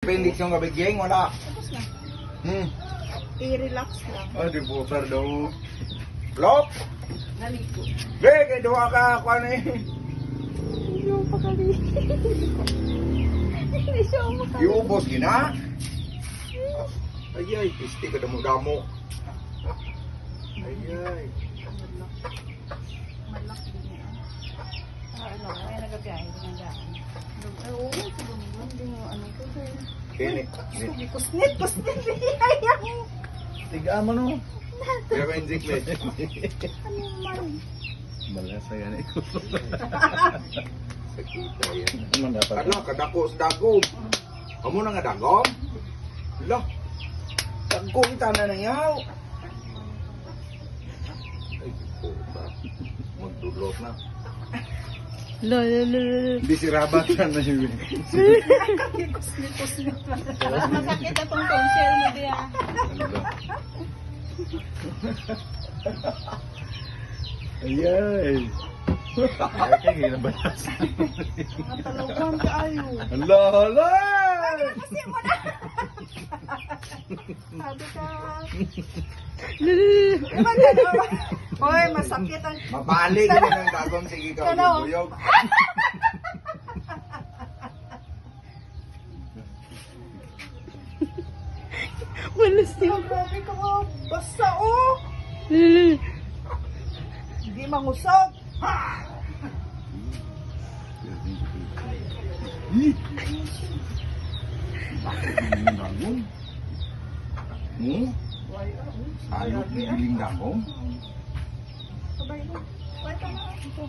appendix yung kabiging, wala. Tapos na. I-relax lang. Oh, di po, daw. Lop! Naligo. Be, kay duha ka, kwan eh. Hindi mo pakali. Hindi siya umakali. Iubos, gina. Ay, pisti ka damo-damo. Ay. Malak din niya. Ano, ay nagabiyahe din ang daan. Oo, siguro din yung ano ko. Kini. Kusnit. Ayaw. Tiga mo no. Kaya ka injiklet. Ano man? Balasa yan eh. Sakita yan. Ano dapat? Ano, kadako sa dagom. Amo na nga dagom? Lah. Dagom ita na nanyaw. Ay, puta. Magdulot na. Lo. Hindi si Rabat na yun. Kusnit. Masakit atong tonsil mo diya. Ayay. Kaya ginabalas. Natalawan ka ayo. Hala! Kasi mo na. Sabi ka. Diba gano'n? Hoy, masakit ang... Mabalik yun ang dagom. Sige ka, Ano? buyog. Walas yun. Grabe ka mo. Basta oh. Hindi mangusap. Dagom? Ano, bibiling dagom? Sabay mo. Wait ka na. Ito.